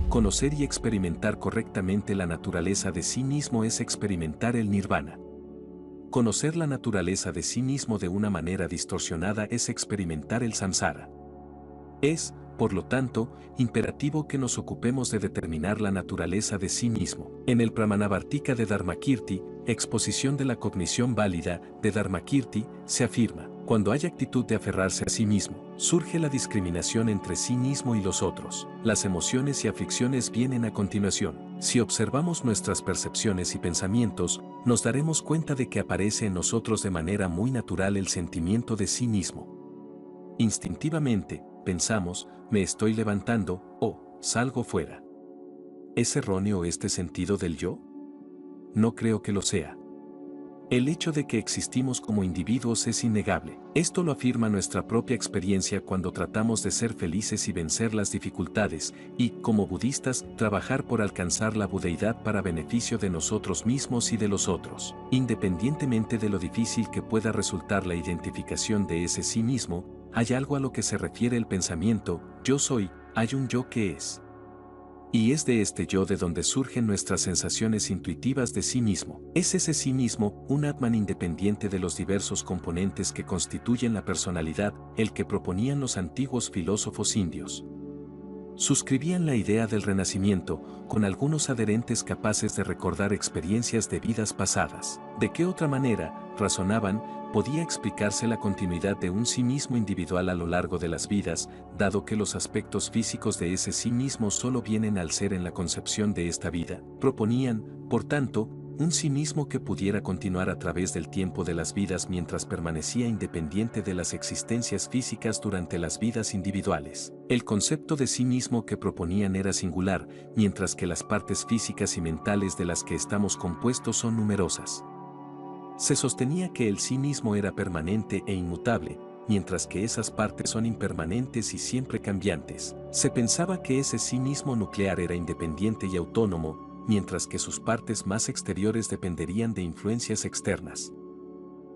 Conocer y experimentar correctamente la naturaleza de sí mismo es experimentar el nirvana. Conocer la naturaleza de sí mismo de una manera distorsionada es experimentar el samsara. Es, por lo tanto, imperativo que nos ocupemos de determinar la naturaleza de sí mismo. En el Pramanavartika de Dharmakirti, exposición de la cognición válida de Dharmakirti, se afirma: cuando hay actitud de aferrarse a sí mismo, surge la discriminación entre sí mismo y los otros. Las emociones y aflicciones vienen a continuación. Si observamos nuestras percepciones y pensamientos, nos daremos cuenta de que aparece en nosotros de manera muy natural el sentimiento de sí mismo. Instintivamente, pensamos, me estoy levantando, o salgo fuera. ¿Es erróneo este sentido del yo? No creo que lo sea. El hecho de que existimos como individuos es innegable. Esto lo afirma nuestra propia experiencia cuando tratamos de ser felices y vencer las dificultades, y, como budistas, trabajar por alcanzar la budeidad para beneficio de nosotros mismos y de los otros. Independientemente de lo difícil que pueda resultar la identificación de ese sí mismo, hay algo a lo que se refiere el pensamiento, yo soy, hay un yo que es. Y es de este yo de donde surgen nuestras sensaciones intuitivas de sí mismo. Es ese sí mismo, un Atman independiente de los diversos componentes que constituyen la personalidad, el que proponían los antiguos filósofos indios. Suscribían la idea del renacimiento, con algunos adherentes capaces de recordar experiencias de vidas pasadas. ¿De qué otra manera, razonaban, podía explicarse la continuidad de un sí mismo individual a lo largo de las vidas, dado que los aspectos físicos de ese sí mismo solo vienen al ser en la concepción de esta vida? Proponían, por tanto, un sí mismo que pudiera continuar a través del tiempo de las vidas mientras permanecía independiente de las existencias físicas durante las vidas individuales. El concepto de sí mismo que proponían era singular, mientras que las partes físicas y mentales de las que estamos compuestos son numerosas. Se sostenía que el sí mismo era permanente e inmutable, mientras que esas partes son impermanentes y siempre cambiantes. Se pensaba que ese sí mismo nuclear era independiente y autónomo, mientras que sus partes más exteriores dependerían de influencias externas.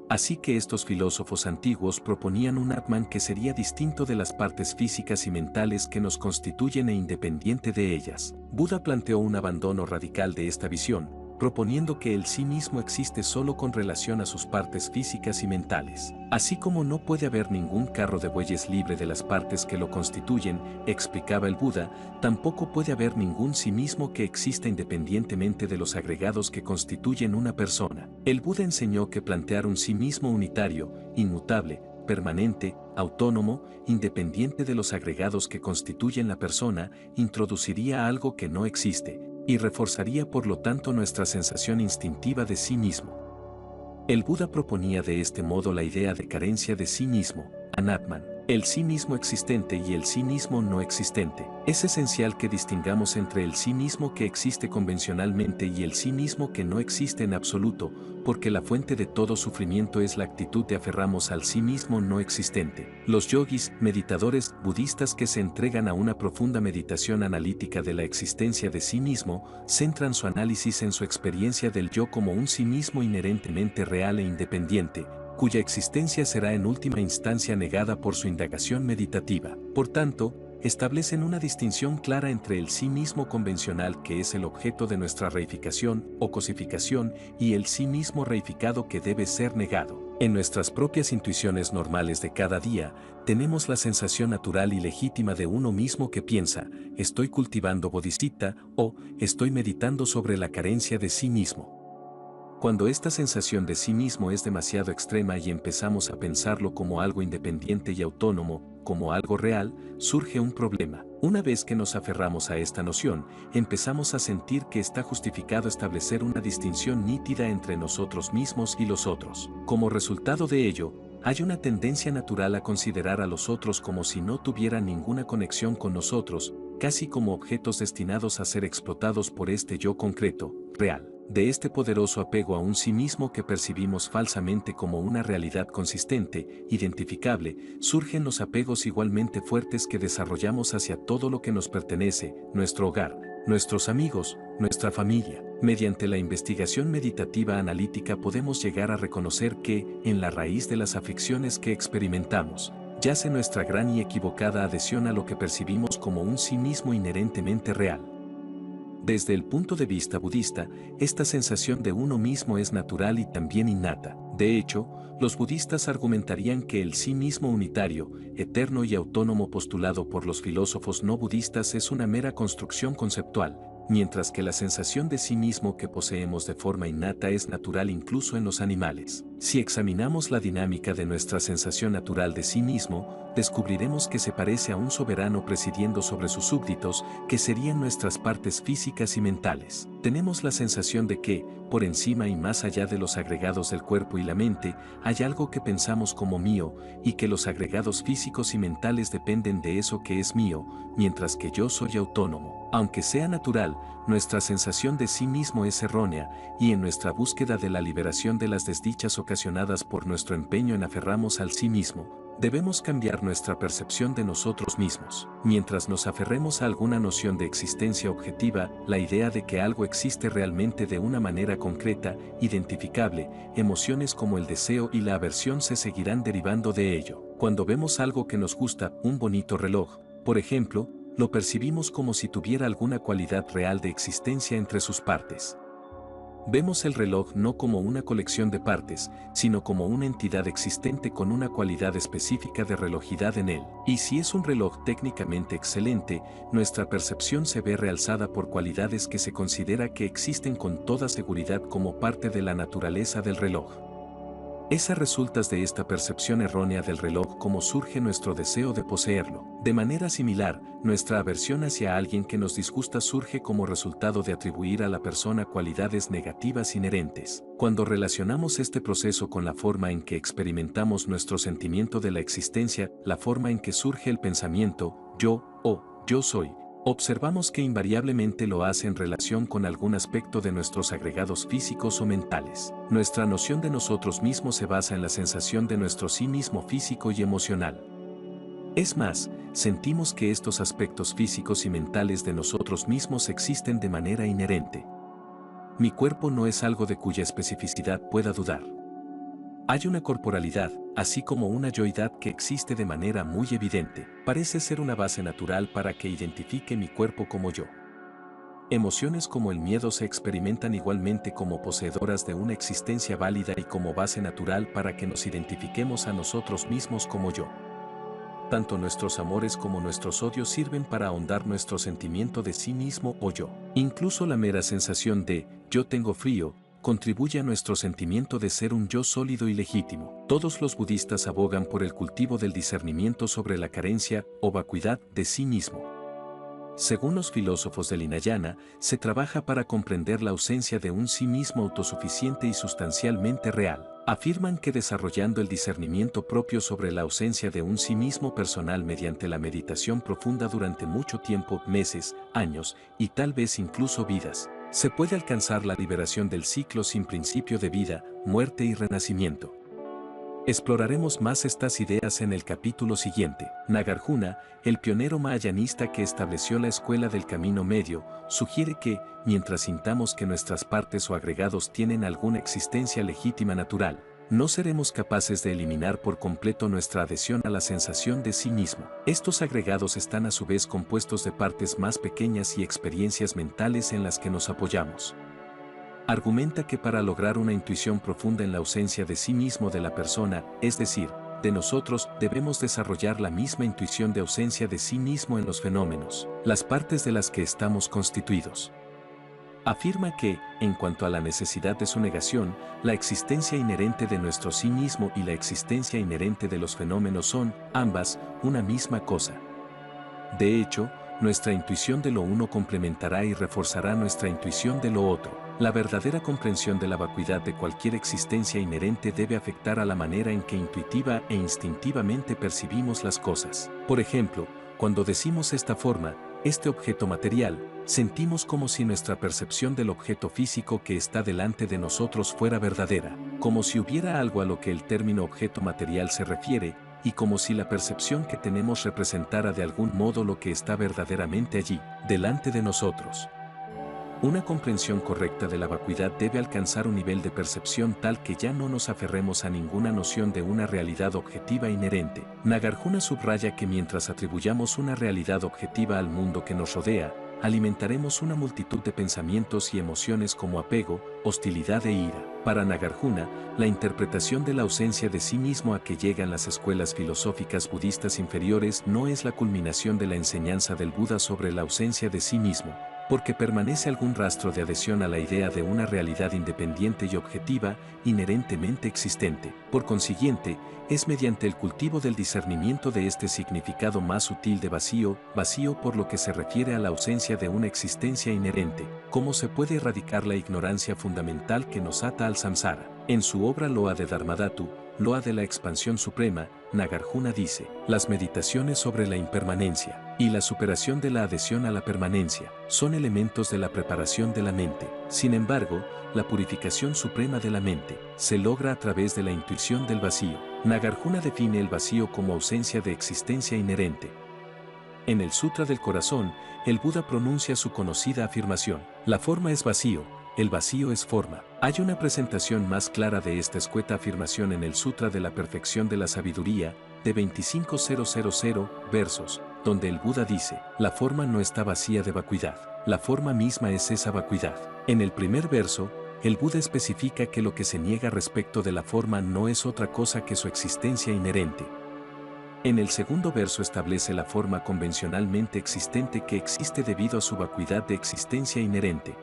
Así que estos filósofos antiguos proponían un Atman que sería distinto de las partes físicas y mentales que nos constituyen e independiente de ellas. Buda planteó un abandono radical de esta visión, proponiendo que el sí mismo existe solo con relación a sus partes físicas y mentales. Así como no puede haber ningún carro de bueyes libre de las partes que lo constituyen, explicaba el Buda, tampoco puede haber ningún sí mismo que exista independientemente de los agregados que constituyen una persona. El Buda enseñó que plantear un sí mismo unitario, inmutable, permanente, autónomo, independiente de los agregados que constituyen la persona, introduciría algo que no existe, y reforzaría por lo tanto nuestra sensación instintiva de sí mismo. El Buda proponía de este modo la idea de carencia de sí mismo, Anatman, el sí mismo existente y el sí mismo no existente. Es esencial que distingamos entre el sí mismo que existe convencionalmente y el sí mismo que no existe en absoluto, porque la fuente de todo sufrimiento es la actitud de aferrarnos al sí mismo no existente. Los yogis, meditadores budistas que se entregan a una profunda meditación analítica de la existencia de sí mismo, centran su análisis en su experiencia del yo como un sí mismo inherentemente real e independiente, cuya existencia será en última instancia negada por su indagación meditativa. Por tanto, establecen una distinción clara entre el sí mismo convencional que es el objeto de nuestra reificación o cosificación y el sí mismo reificado que debe ser negado. En nuestras propias intuiciones normales de cada día, tenemos la sensación natural y legítima de uno mismo que piensa, estoy cultivando bodhicitta o estoy meditando sobre la carencia de sí mismo. Cuando esta sensación de sí mismo es demasiado extrema y empezamos a pensarlo como algo independiente y autónomo, como algo real, surge un problema. Una vez que nos aferramos a esta noción, empezamos a sentir que está justificado establecer una distinción nítida entre nosotros mismos y los otros. Como resultado de ello, hay una tendencia natural a considerar a los otros como si no tuvieran ninguna conexión con nosotros, casi como objetos destinados a ser explotados por este yo concreto, real. De este poderoso apego a un sí mismo que percibimos falsamente como una realidad consistente, identificable, surgen los apegos igualmente fuertes que desarrollamos hacia todo lo que nos pertenece, nuestro hogar, nuestros amigos, nuestra familia. Mediante la investigación meditativa analítica podemos llegar a reconocer que, en la raíz de las aflicciones que experimentamos, yace nuestra gran y equivocada adhesión a lo que percibimos como un sí mismo inherentemente real. Desde el punto de vista budista, esta sensación de uno mismo es natural y también innata. De hecho, los budistas argumentarían que el sí mismo unitario, eterno y autónomo postulado por los filósofos no budistas es una mera construcción conceptual, mientras que la sensación de sí mismo que poseemos de forma innata es natural incluso en los animales. Si examinamos la dinámica de nuestra sensación natural de sí mismo, descubriremos que se parece a un soberano presidiendo sobre sus súbditos, que serían nuestras partes físicas y mentales. Tenemos la sensación de que, por encima y más allá de los agregados del cuerpo y la mente, hay algo que pensamos como mío, y que los agregados físicos y mentales dependen de eso que es mío, mientras que yo soy autónomo. Aunque sea natural, nuestra sensación de sí mismo es errónea, y en nuestra búsqueda de la liberación de las desdichas ocasionadas por nuestro empeño en aferrarnos al sí mismo, debemos cambiar nuestra percepción de nosotros mismos. Mientras nos aferremos a alguna noción de existencia objetiva, la idea de que algo existe realmente de una manera concreta, identificable, emociones como el deseo y la aversión se seguirán derivando de ello. Cuando vemos algo que nos gusta, un bonito reloj, por ejemplo, lo percibimos como si tuviera alguna cualidad real de existencia entre sus partes. Vemos el reloj no como una colección de partes, sino como una entidad existente con una cualidad específica de relojidad en él. Y si es un reloj técnicamente excelente, nuestra percepción se ve realzada por cualidades que se considera que existen con toda seguridad como parte de la naturaleza del reloj. Esa resultas de esta percepción errónea del reloj como surge nuestro deseo de poseerlo. De manera similar, nuestra aversión hacia alguien que nos disgusta surge como resultado de atribuir a la persona cualidades negativas inherentes. Cuando relacionamos este proceso con la forma en que experimentamos nuestro sentimiento de la existencia, la forma en que surge el pensamiento, yo o yo soy, observamos que invariablemente lo hace en relación con algún aspecto de nuestros agregados físicos o mentales. Nuestra noción de nosotros mismos se basa en la sensación de nuestro sí mismo físico y emocional. Es más, sentimos que estos aspectos físicos y mentales de nosotros mismos existen de manera inherente. Mi cuerpo no es algo de cuya especificidad pueda dudar. Hay una corporalidad, así como una yoidad que existe de manera muy evidente. Parece ser una base natural para que identifique mi cuerpo como yo. Emociones como el miedo se experimentan igualmente como poseedoras de una existencia válida y como base natural para que nos identifiquemos a nosotros mismos como yo. Tanto nuestros amores como nuestros odios sirven para ahondar nuestro sentimiento de sí mismo o yo. Incluso la mera sensación de yo tengo frío contribuye a nuestro sentimiento de ser un yo sólido y legítimo. Todos los budistas abogan por el cultivo del discernimiento sobre la carencia o vacuidad de sí mismo. Según los filósofos del Hinayana, se trabaja para comprender la ausencia de un sí mismo autosuficiente y sustancialmente real. Afirman que desarrollando el discernimiento propio sobre la ausencia de un sí mismo personal mediante la meditación profunda durante mucho tiempo, meses, años y tal vez incluso vidas, se puede alcanzar la liberación del ciclo sin principio de vida, muerte y renacimiento. Exploraremos más estas ideas en el capítulo siguiente. Nagarjuna, el pionero mahayanista que estableció la escuela del camino medio, sugiere que, mientras sintamos que nuestras partes o agregados tienen alguna existencia legítima natural, no seremos capaces de eliminar por completo nuestra adhesión a la sensación de sí mismo. Estos agregados están a su vez compuestos de partes más pequeñas y experiencias mentales en las que nos apoyamos. Argumenta que para lograr una intuición profunda en la ausencia de sí mismo de la persona, es decir, de nosotros, debemos desarrollar la misma intuición de ausencia de sí mismo en los fenómenos, las partes de las que estamos constituidos. Afirma que, en cuanto a la necesidad de su negación, la existencia inherente de nuestro sí mismo y la existencia inherente de los fenómenos son, ambas, una misma cosa. De hecho, nuestra intuición de lo uno complementará y reforzará nuestra intuición de lo otro. La verdadera comprensión de la vacuidad de cualquier existencia inherente debe afectar a la manera en que intuitiva e instintivamente percibimos las cosas. Por ejemplo, cuando decimos esta forma, este objeto material, sentimos como si nuestra percepción del objeto físico que está delante de nosotros fuera verdadera, como si hubiera algo a lo que el término objeto material se refiere, y como si la percepción que tenemos representara de algún modo lo que está verdaderamente allí, delante de nosotros. Una comprensión correcta de la vacuidad debe alcanzar un nivel de percepción tal que ya no nos aferremos a ninguna noción de una realidad objetiva inherente. Nagarjuna subraya que mientras atribuyamos una realidad objetiva al mundo que nos rodea, alimentaremos una multitud de pensamientos y emociones como apego, hostilidad e ira. Para Nagarjuna, la interpretación de la ausencia de sí mismo a que llegan las escuelas filosóficas budistas inferiores no es la culminación de la enseñanza del Buda sobre la ausencia de sí mismo, porque permanece algún rastro de adhesión a la idea de una realidad independiente y objetiva, inherentemente existente. Por consiguiente, es mediante el cultivo del discernimiento de este significado más sutil de vacío, vacío por lo que se refiere a la ausencia de una existencia inherente, cómo se puede erradicar la ignorancia fundamental que nos ata al samsara. En su obra Loa de Dharmadhatu, Loa de la expansión suprema, Nagarjuna dice, las meditaciones sobre la impermanencia y la superación de la adhesión a la permanencia son elementos de la preparación de la mente. Sin embargo, la purificación suprema de la mente se logra a través de la intuición del vacío. Nagarjuna define el vacío como ausencia de existencia inherente. En el Sutra del Corazón, el Buda pronuncia su conocida afirmación, la forma es vacío, el vacío es forma. Hay una presentación más clara de esta escueta afirmación en el Sutra de la Perfección de la Sabiduría, de 25.000 versos, donde el Buda dice, la forma no está vacía de vacuidad, la forma misma es esa vacuidad. En el primer verso, el Buda especifica que lo que se niega respecto de la forma no es otra cosa que su existencia inherente. En el segundo verso establece la forma convencionalmente existente que existe debido a su vacuidad de existencia inherente.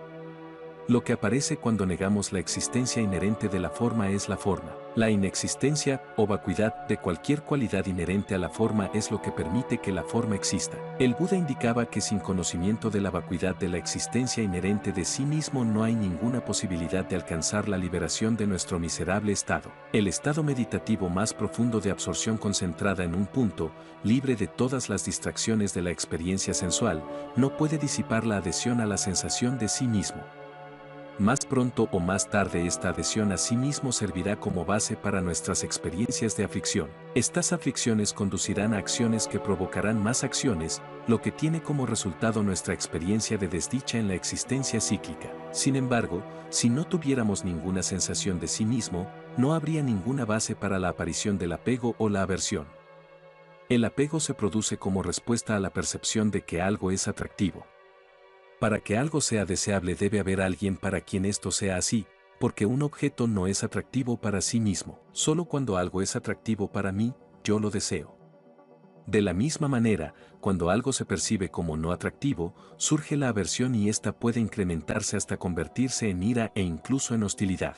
Lo que aparece cuando negamos la existencia inherente de la forma es la forma. La inexistencia o vacuidad de cualquier cualidad inherente a la forma es lo que permite que la forma exista. El Buda indicaba que sin conocimiento de la vacuidad de la existencia inherente de sí mismo no hay ninguna posibilidad de alcanzar la liberación de nuestro miserable estado. El estado meditativo más profundo de absorción concentrada en un punto, libre de todas las distracciones de la experiencia sensual, no puede disipar la adhesión a la sensación de sí mismo. Más pronto o más tarde esta adhesión a sí mismo servirá como base para nuestras experiencias de aflicción. Estas aflicciones conducirán a acciones que provocarán más acciones, lo que tiene como resultado nuestra experiencia de desdicha en la existencia cíclica. Sin embargo, si no tuviéramos ninguna sensación de sí mismo, no habría ninguna base para la aparición del apego o la aversión. El apego se produce como respuesta a la percepción de que algo es atractivo. Para que algo sea deseable debe haber alguien para quien esto sea así, porque un objeto no es atractivo para sí mismo. Solo cuando algo es atractivo para mí, yo lo deseo. De la misma manera, cuando algo se percibe como no atractivo, surge la aversión y ésta puede incrementarse hasta convertirse en ira e incluso en hostilidad.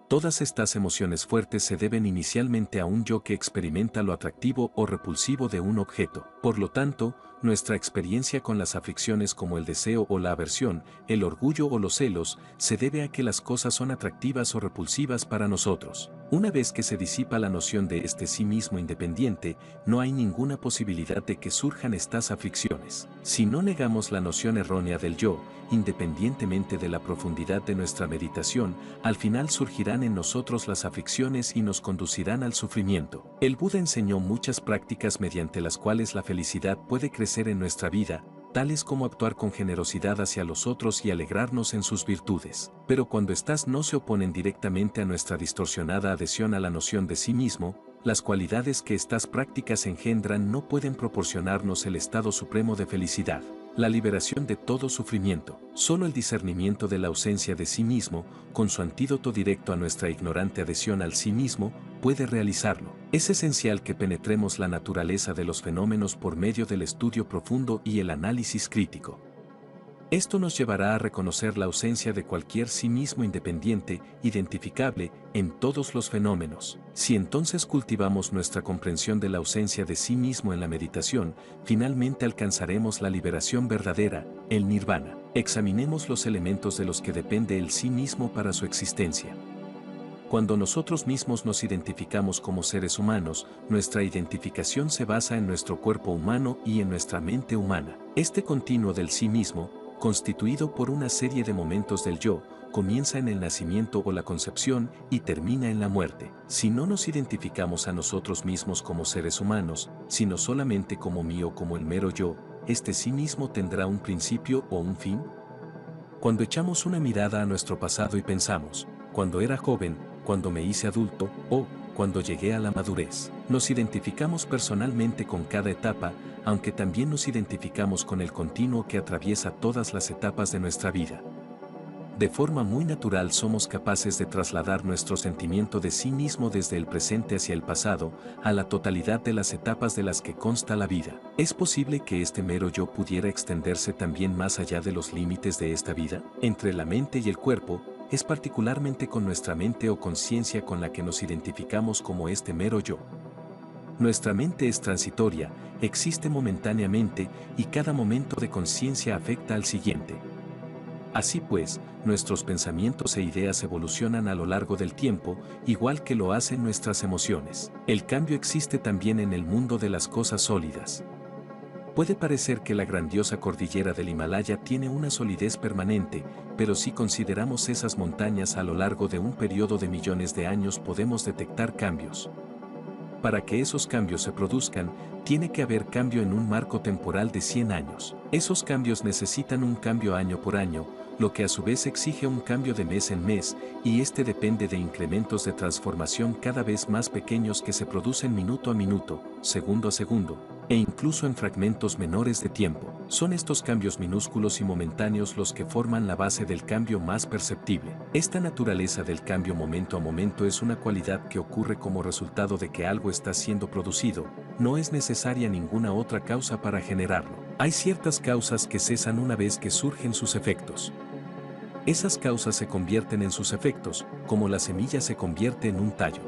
Todas estas emociones fuertes se deben inicialmente a un yo que experimenta lo atractivo o repulsivo de un objeto. Por lo tanto, nuestra experiencia con las aflicciones como el deseo o la aversión, el orgullo o los celos, se debe a que las cosas son atractivas o repulsivas para nosotros. Una vez que se disipa la noción de este sí mismo independiente, no hay ninguna posibilidad de que surjan estas aflicciones. Si no negamos la noción errónea del yo, independientemente de la profundidad de nuestra meditación, al final surgirán en nosotros las aflicciones y nos conducirán al sufrimiento. El Buda enseñó muchas prácticas mediante las cuales la felicidad puede crecer en nuestra vida, tales como actuar con generosidad hacia los otros y alegrarnos en sus virtudes. Pero cuando éstas no se oponen directamente a nuestra distorsionada adhesión a la noción de sí mismo, las cualidades que estas prácticas engendran no pueden proporcionarnos el estado supremo de felicidad, la liberación de todo sufrimiento. Solo el discernimiento de la ausencia de sí mismo, con su antídoto directo a nuestra ignorante adhesión al sí mismo, puede realizarlo. Es esencial que penetremos la naturaleza de los fenómenos por medio del estudio profundo y el análisis crítico. Esto nos llevará a reconocer la ausencia de cualquier sí mismo independiente, identificable, en todos los fenómenos. Si entonces cultivamos nuestra comprensión de la ausencia de sí mismo en la meditación, finalmente alcanzaremos la liberación verdadera, el nirvana. Examinemos los elementos de los que depende el sí mismo para su existencia. Cuando nosotros mismos nos identificamos como seres humanos, nuestra identificación se basa en nuestro cuerpo humano y en nuestra mente humana. Este continuo del sí mismo, constituido por una serie de momentos del yo, comienza en el nacimiento o la concepción y termina en la muerte. Si no nos identificamos a nosotros mismos como seres humanos, sino solamente como mí o como el mero yo, este sí mismo tendrá un principio o un fin. Cuando echamos una mirada a nuestro pasado y pensamos, cuando era joven, cuando me hice adulto, o cuando llegué a la madurez, Nos identificamos personalmente con cada etapa, aunque también nos identificamos con el continuo que atraviesa todas las etapas de nuestra vida. De forma muy natural somos capaces de trasladar nuestro sentimiento de sí mismo desde el presente hacia el pasado, a la totalidad de las etapas de las que consta la vida. ¿Es posible que este mero yo pudiera extenderse también más allá de los límites de esta vida? Entre la mente y el cuerpo, es particularmente con nuestra mente o conciencia con la que nos identificamos como este mero yo. Nuestra mente es transitoria, existe momentáneamente y cada momento de conciencia afecta al siguiente. Así pues, nuestros pensamientos e ideas evolucionan a lo largo del tiempo, igual que lo hacen nuestras emociones. El cambio existe también en el mundo de las cosas sólidas. Puede parecer que la grandiosa cordillera del Himalaya tiene una solidez permanente, pero si consideramos esas montañas a lo largo de un periodo de millones de años podemos detectar cambios. Para que esos cambios se produzcan, tiene que haber cambio en un marco temporal de 100 años. Esos cambios necesitan un cambio año por año, lo que a su vez exige un cambio de mes en mes, y este depende de incrementos de transformación cada vez más pequeños que se producen minuto a minuto, segundo a segundo, e incluso en fragmentos menores de tiempo. Son estos cambios minúsculos y momentáneos los que forman la base del cambio más perceptible. Esta naturaleza del cambio momento a momento es una cualidad que ocurre como resultado de que algo está siendo producido, no es necesaria ninguna otra causa para generarlo. Hay ciertas causas que cesan una vez que surgen sus efectos. Esas causas se convierten en sus efectos, como la semilla se convierte en un tallo.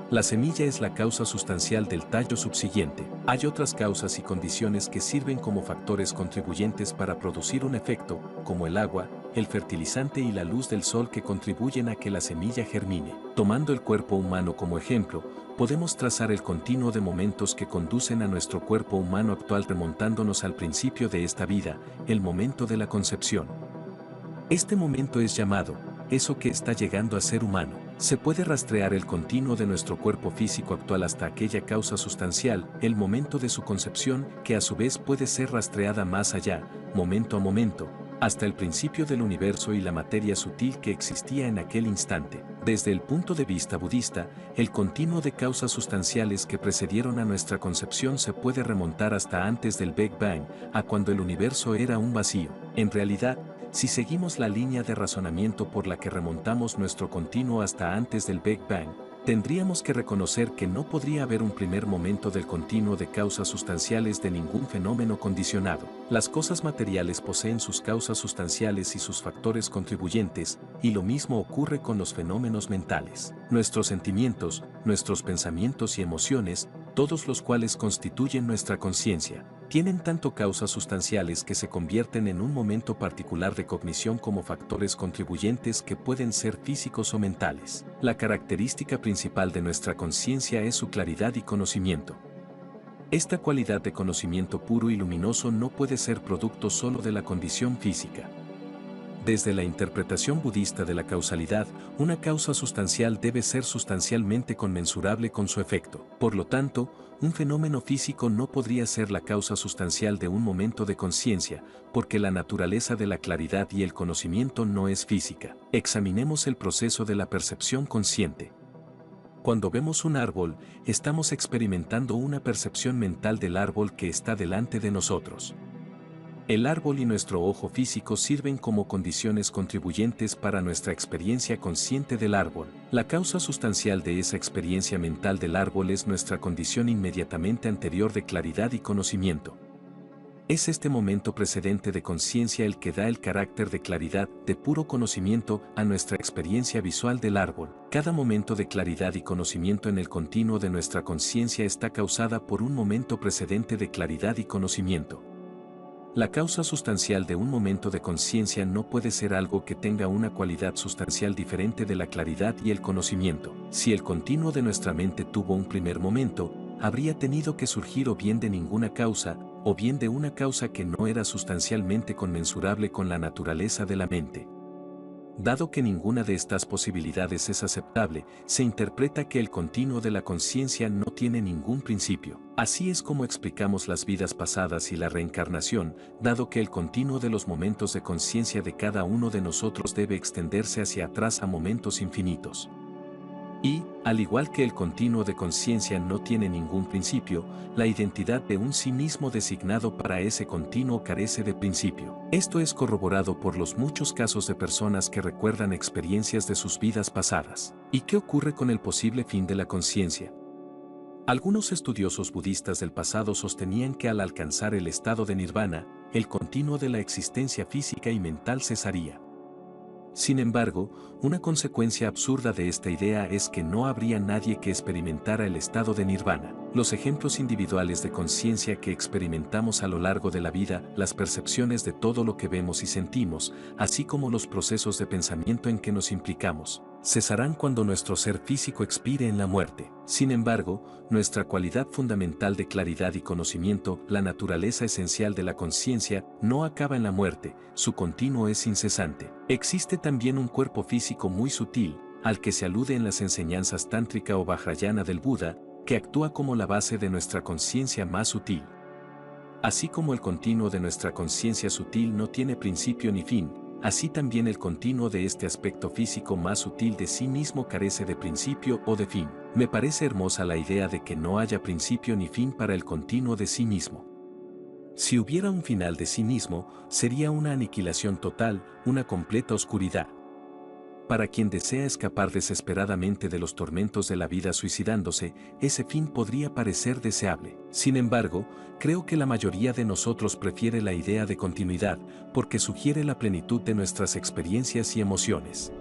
La semilla es la causa sustancial del tallo subsiguiente. Hay otras causas y condiciones que sirven como factores contribuyentes para producir un efecto, como el agua, el fertilizante y la luz del sol que contribuyen a que la semilla germine. Tomando el cuerpo humano como ejemplo, podemos trazar el continuo de momentos que conducen a nuestro cuerpo humano actual remontándonos al principio de esta vida, el momento de la concepción. Este momento es llamado, eso que está llegando a ser humano. Se puede rastrear el continuo de nuestro cuerpo físico actual hasta aquella causa sustancial, el momento de su concepción, que a su vez puede ser rastreada más allá, momento a momento, hasta el principio del universo y la materia sutil que existía en aquel instante. Desde el punto de vista budista, el continuo de causas sustanciales que precedieron a nuestra concepción se puede remontar hasta antes del Big Bang, a cuando el universo era un vacío. En realidad, si seguimos la línea de razonamiento por la que remontamos nuestro continuo hasta antes del Big Bang, tendríamos que reconocer que no podría haber un primer momento del continuo de causas sustanciales de ningún fenómeno condicionado. Las cosas materiales poseen sus causas sustanciales y sus factores contribuyentes, y lo mismo ocurre con los fenómenos mentales. Nuestros sentimientos, nuestros pensamientos y emociones, todos los cuales constituyen nuestra conciencia, tienen tanto causas sustanciales que se convierten en un momento particular de cognición como factores contribuyentes que pueden ser físicos o mentales. La característica principal de nuestra conciencia es su claridad y conocimiento. Esta cualidad de conocimiento puro y luminoso no puede ser producto solo de la condición física. Desde la interpretación budista de la causalidad, una causa sustancial debe ser sustancialmente conmensurable con su efecto. Por lo tanto, un fenómeno físico no podría ser la causa sustancial de un momento de conciencia, porque la naturaleza de la claridad y el conocimiento no es física. Examinemos el proceso de la percepción consciente. Cuando vemos un árbol, estamos experimentando una percepción mental del árbol que está delante de nosotros. El árbol y nuestro ojo físico sirven como condiciones contribuyentes para nuestra experiencia consciente del árbol. La causa sustancial de esa experiencia mental del árbol es nuestra condición inmediatamente anterior de claridad y conocimiento. Es este momento precedente de conciencia el que da el carácter de claridad, de puro conocimiento, a nuestra experiencia visual del árbol. Cada momento de claridad y conocimiento en el continuo de nuestra conciencia está causada por un momento precedente de claridad y conocimiento. La causa sustancial de un momento de conciencia no puede ser algo que tenga una cualidad sustancial diferente de la claridad y el conocimiento. Si el continuo de nuestra mente tuvo un primer momento, habría tenido que surgir o bien de ninguna causa, o bien de una causa que no era sustancialmente conmensurable con la naturaleza de la mente. Dado que ninguna de estas posibilidades es aceptable, se interpreta que el continuo de la conciencia no tiene ningún principio. Así es como explicamos las vidas pasadas y la reencarnación, dado que el continuo de los momentos de conciencia de cada uno de nosotros debe extenderse hacia atrás a momentos infinitos. Y, al igual que el continuo de conciencia no tiene ningún principio, la identidad de un sí mismo designado para ese continuo carece de principio. Esto es corroborado por los muchos casos de personas que recuerdan experiencias de sus vidas pasadas. ¿Y qué ocurre con el posible fin de la conciencia? Algunos estudiosos budistas del pasado sostenían que al alcanzar el estado de nirvana, el continuo de la existencia física y mental cesaría. Sin embargo, una consecuencia absurda de esta idea es que no habría nadie que experimentara el estado de nirvana. Los ejemplos individuales de conciencia que experimentamos a lo largo de la vida, las percepciones de todo lo que vemos y sentimos, así como los procesos de pensamiento en que nos implicamos, cesarán cuando nuestro ser físico expire en la muerte. Sin embargo, nuestra cualidad fundamental de claridad y conocimiento, la naturaleza esencial de la conciencia, no acaba en la muerte, su continuo es incesante. Existe también un cuerpo físico muy sutil, al que se alude en las enseñanzas tántrica o vajrayana del Buda, que actúa como la base de nuestra conciencia más sutil. Así como el continuo de nuestra conciencia sutil no tiene principio ni fin, así también el continuo de este aspecto físico más sutil de sí mismo carece de principio o de fin. Me parece hermosa la idea de que no haya principio ni fin para el continuo de sí mismo. Si hubiera un final de sí mismo, sería una aniquilación total, una completa oscuridad. Para quien desea escapar desesperadamente de los tormentos de la vida suicidándose, ese fin podría parecer deseable. Sin embargo, creo que la mayoría de nosotros prefiere la idea de continuidad, porque sugiere la plenitud de nuestras experiencias y emociones.